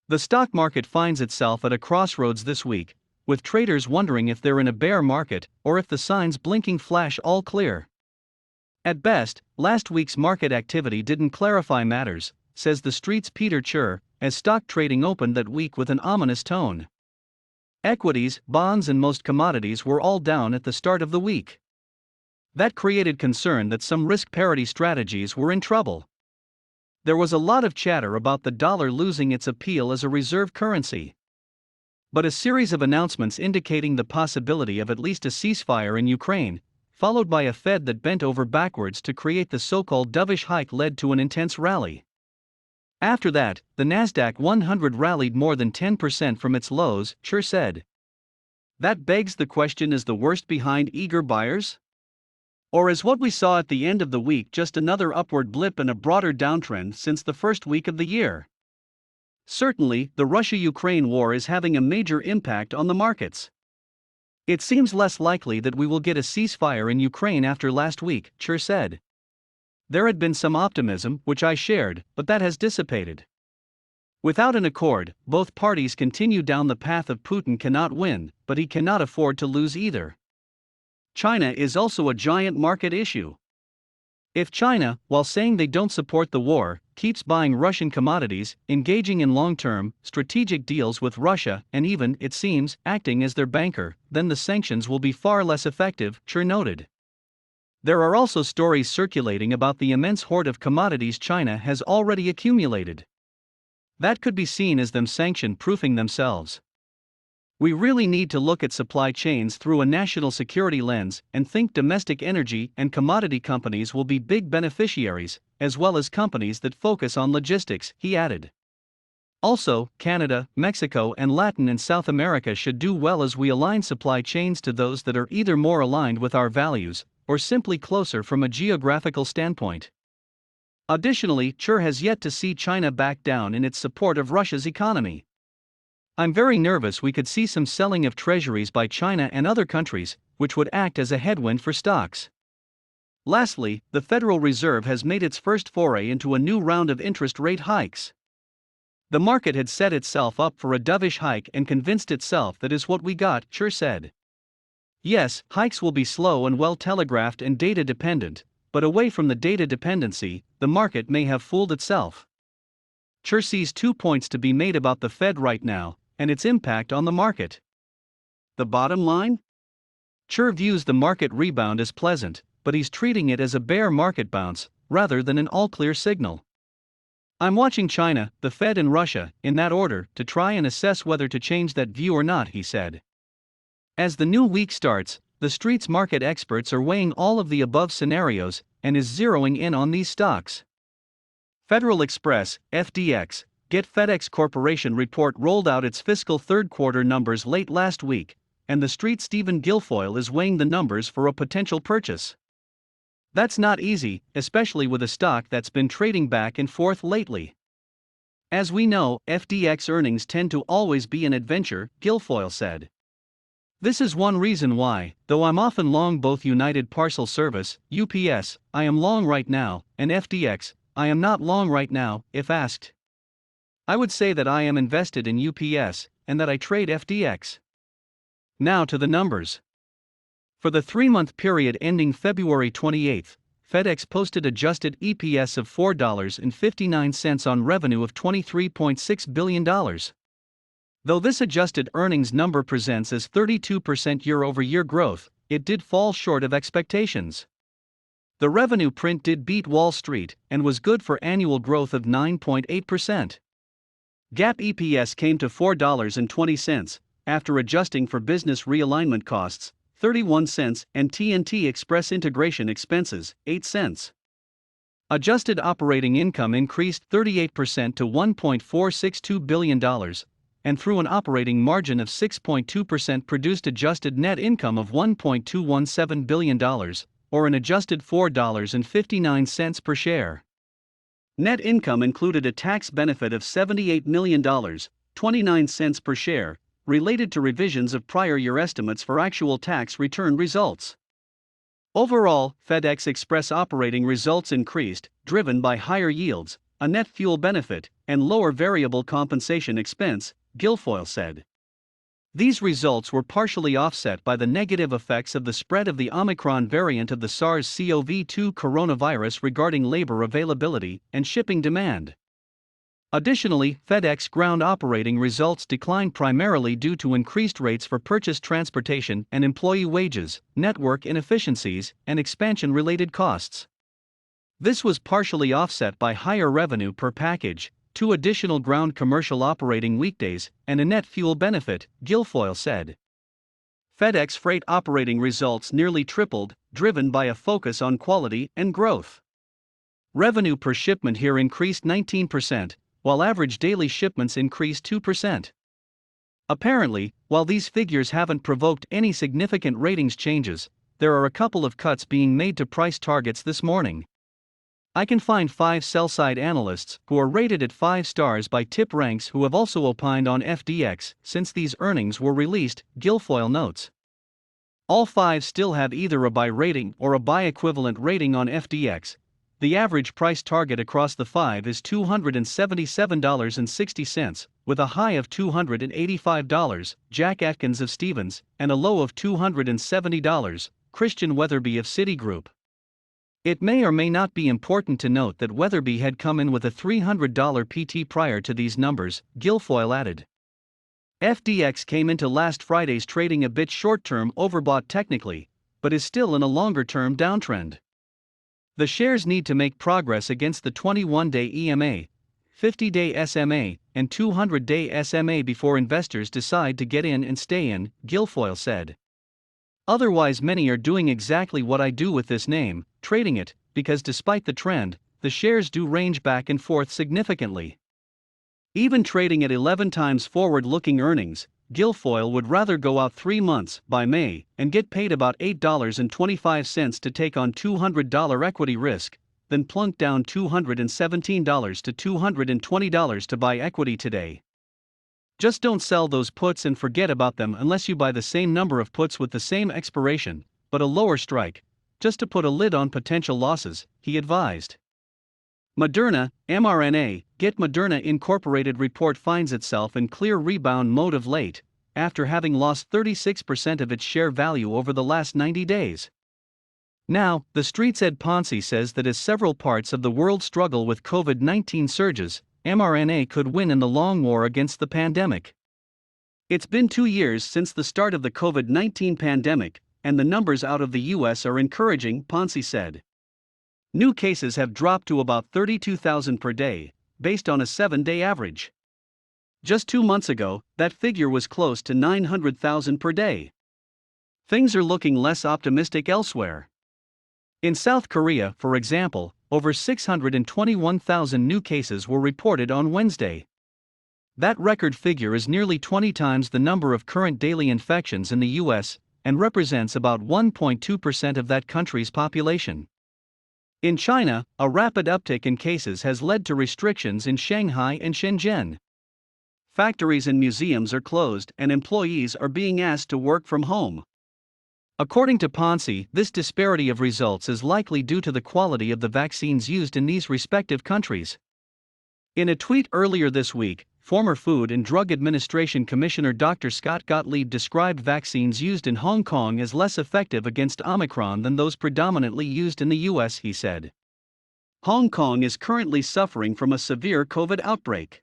The stock market finds itself at a crossroads this week, with traders wondering if they're in a bear market or if the signs blinking flash all clear. At best, last week's market activity didn't clarify matters, says TheStreet's Peter Chur, as stock trading opened that week with an ominous tone. Equities, bonds, and most commodities were all down at the start of the week. That created concern that some risk parity strategies were in trouble. There was a lot of chatter about the dollar losing its appeal as a reserve currency. But a series of announcements indicating the possibility of at least a ceasefire in Ukraine, followed by a Fed that bent over backwards to create the so-called dovish hike, led to an intense rally. After that, the Nasdaq 100 rallied more than 10% from its lows, Chur said. That begs the question: is the worst behind eager buyers? Or is what we saw at the end of the week just another upward blip in a broader downtrend since the first week of the year? Certainly, the Russia-Ukraine war is having a major impact on the markets. It seems less likely that we will get a ceasefire in Ukraine after last week, Chur said. There had been some optimism, which I shared, but that has dissipated. Without an accord, both parties continue down the path of Putin cannot win, but he cannot afford to lose either. China is also a giant market issue. If China, while saying they don't support the war, keeps buying Russian commodities, engaging in long-term, strategic deals with Russia, and even, it seems, acting as their banker, then the sanctions will be far less effective, Chur noted. There are also stories circulating about the immense hoard of commodities China has already accumulated. That could be seen as them sanction-proofing themselves. We really need to look at supply chains through a national security lens and think domestic energy and commodity companies will be big beneficiaries, as well as companies that focus on logistics, he added. Also, Canada, Mexico, and Latin and South America should do well as we align supply chains to those that are either more aligned with our values or simply closer from a geographical standpoint. Additionally, Chur has yet to see China back down in its support of Russia's economy. I'm very nervous we could see some selling of treasuries by China and other countries, which would act as a headwind for stocks. Lastly, the Federal Reserve has made its first foray into a new round of interest rate hikes. The market had set itself up for a dovish hike and convinced itself that is what we got, Chur said. Yes, hikes will be slow and well telegraphed and data dependent, but away from the data dependency, the market may have fooled itself. Chur sees 2 points to be made about the Fed right now, and its impact on the market. The bottom line? Chur views the market rebound as pleasant, but he's treating it as a bear market bounce, rather than an all-clear signal. I'm watching China, the Fed and Russia, in that order, to try and assess whether to change that view or not, he said. As the new week starts, TheStreet's market experts are weighing all of the above scenarios, and is zeroing in on these stocks. Federal Express, FDX, Get FedEx Corporation report rolled out its fiscal third quarter numbers late last week, and TheStreet's Stephen Guilfoyle is weighing the numbers for a potential purchase. That's not easy, especially with a stock that's been trading back and forth lately. As we know, FDX earnings tend to always be an adventure, Guilfoyle said. This is one reason why, though I'm often long both United Parcel Service, UPS, I am long right now, and FDX, I am not long right now, if asked. I would say that I am invested in UPS, and that I trade FDX. Now to the numbers. For the 3-month period ending February 28, FedEx posted adjusted EPS of $4.59 on revenue of $23.6 billion. Though this adjusted earnings number presents as 32% year-over-year growth, it did fall short of expectations. The revenue print did beat Wall Street and was good for annual growth of 9.8%. GAAP EPS came to $4.20, after adjusting for business realignment costs, 31 cents, and TNT Express integration expenses, 8 cents. Adjusted operating income increased 38% to $1.462 billion, and through an operating margin of 6.2% produced adjusted net income of $1.217 billion, or an adjusted $4.59 per share. Net income included a tax benefit of $78 million, 29 cents per share, related to revisions of prior year estimates for actual tax return results. Overall, FedEx Express operating results increased, driven by higher yields, a net fuel benefit, and lower variable compensation expense, Guilfoyle said. These results were partially offset by the negative effects of the spread of the Omicron variant of the SARS-CoV-2 coronavirus regarding labor availability and shipping demand. Additionally, FedEx ground operating results declined primarily due to increased rates for purchased transportation and employee wages, network inefficiencies, and expansion-related costs. This was partially offset by higher revenue per package, 2 additional ground commercial operating weekdays, and a net fuel benefit, Guilfoyle said. FedEx Freight operating results nearly tripled, driven by a focus on quality and growth. Revenue per shipment here increased 19%, while average daily shipments increased 2%. Apparently, while these figures haven't provoked any significant ratings changes, there are a couple of cuts being made to price targets this morning. I can find 5 sell-side analysts who are rated at 5 stars by Tip Ranks who have also opined on FDX since these earnings were released, Guilfoyle notes. All 5 still have either a buy rating or a buy equivalent rating on FDX. The average price target across the 5 is $277.60, with a high of $285, Jack Atkins of Stephens, and a low of $270, Christian Weatherby of Citigroup. It may or may not be important to note that Weatherby had come in with a $300 PT prior to these numbers, Guilfoyle added. FDX came into last Friday's trading a bit short-term overbought technically, but is still in a longer-term downtrend. The shares need to make progress against the 21-day EMA, 50-day SMA, and 200-day SMA before investors decide to get in and stay in, Guilfoyle said. Otherwise, many are doing exactly what I do with this name, trading it, because despite the trend, the shares do range back and forth significantly. Even trading at 11 times forward-looking earnings, Guilfoyle would rather go out 3 months, by May, and get paid about $8.25 to take on $200 equity risk, than plunk down $217 to $220 to buy equity today. Just don't sell those puts and forget about them unless you buy the same number of puts with the same expiration, but a lower strike, just to put a lid on potential losses, he advised. Moderna, mRNA, Get Moderna Incorporated report finds itself in clear rebound mode of late, after having lost 36% of its share value over the last 90 days. Now, TheStreet's Ed Ponce says that as several parts of the world struggle with COVID-19 surges, mRNA could win in the long war against the pandemic. It's been 2 years since the start of the COVID-19 pandemic, and the numbers out of the US are encouraging, Ponce said. New cases have dropped to about 32,000 per day, based on a 7-day average. Just 2 months ago, that figure was close to 900,000 per day. Things are looking less optimistic elsewhere. In South Korea, for example, over 621,000 new cases were reported on Wednesday. That record figure is nearly 20 times the number of current daily infections in the US and represents about 1.2% of that country's population. In China, a rapid uptick in cases has led to restrictions in Shanghai and Shenzhen. Factories and museums are closed and employees are being asked to work from home. According to Ponce, this disparity of results is likely due to the quality of the vaccines used in these respective countries. In a tweet earlier this week, former Food and Drug Administration Commissioner Dr. Scott Gottlieb described vaccines used in Hong Kong as less effective against Omicron than those predominantly used in the US, he said. Hong Kong is currently suffering from a severe COVID outbreak.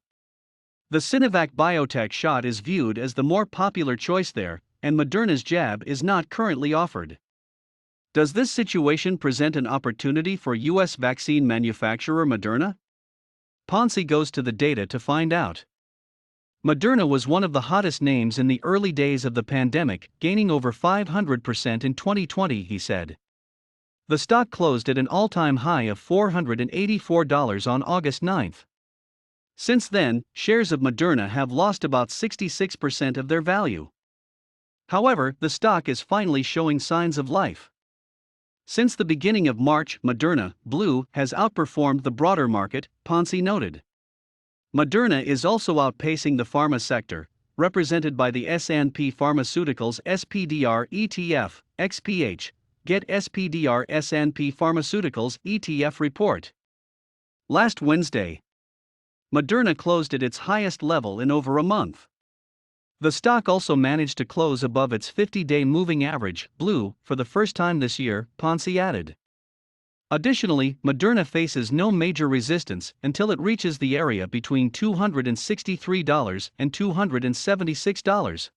The Sinovac biotech shot is viewed as the more popular choice there, and Moderna's jab is not currently offered. Does this situation present an opportunity for US vaccine manufacturer Moderna? Ponce goes to the data to find out. Moderna was one of the hottest names in the early days of the pandemic, gaining over 500% in 2020, he said. The stock closed at an all-time high of $484 on August 9. Since then, shares of Moderna have lost about 66% of their value. However, the stock is finally showing signs of life. Since the beginning of March, Moderna, Blue, has outperformed the broader market, Ponce noted. Moderna is also outpacing the pharma sector, represented by the S&P Pharmaceuticals SPDR ETF, XPH, Get SPDR S&P Pharmaceuticals ETF report. Last Wednesday, Moderna closed at its highest level in over a month. The stock also managed to close above its 50-day moving average, blue, for the first time this year, Ponzi added. Additionally, Moderna faces no major resistance until it reaches the area between $263 and $276.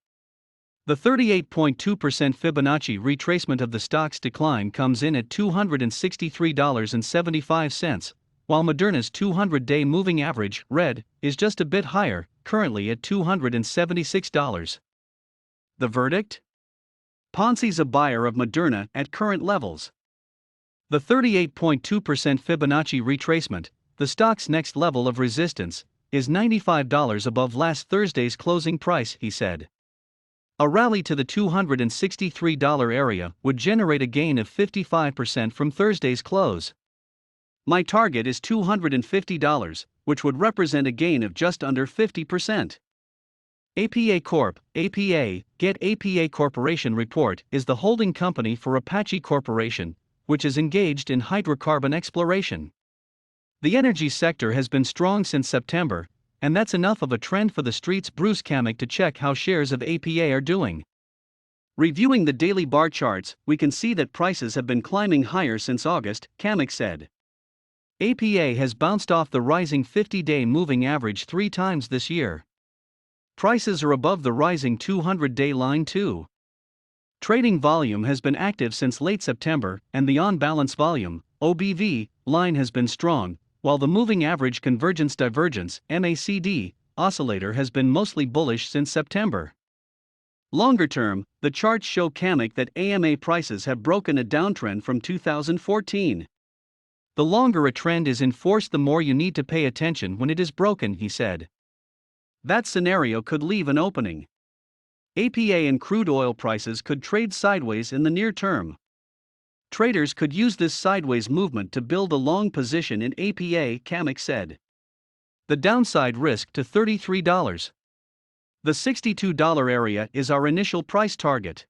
The 38.2% Fibonacci retracement of the stock's decline comes in at $263.75, while Moderna's 200-day moving average, red, is just a bit higher, currently at $276. The verdict? Ponzi's a buyer of Moderna at current levels. The 38.2% Fibonacci retracement, the stock's next level of resistance, is $95 above last Thursday's closing price, he said. A rally to the $263 area would generate a gain of 55% from Thursday's close. My target is $250, which would represent a gain of just under 50%. APA Corp. APA, Get APA Corporation report is the holding company for Apache Corporation, which is engaged in hydrocarbon exploration. The energy sector has been strong since September, and that's enough of a trend for TheStreet's Bruce Kamek to check how shares of APA are doing. Reviewing the daily bar charts, we can see that prices have been climbing higher since August, Kamek said. APA has bounced off the rising 50-day moving average 3 times this year. Prices are above the rising 200-day line too. Trading volume has been active since late September, and the on-balance volume, OBV, line has been strong, while the moving average convergence divergence, MACD, oscillator has been mostly bullish since September. Longer term, the charts show Kamek that AMA prices have broken a downtrend from 2014. The longer a trend is in force, the more you need to pay attention when it is broken, he said. That scenario could leave an opening. APA and crude oil prices could trade sideways in the near term. Traders could use this sideways movement to build a long position in APA, Kamek said. The downside risk to $33. The $62 area is our initial price target.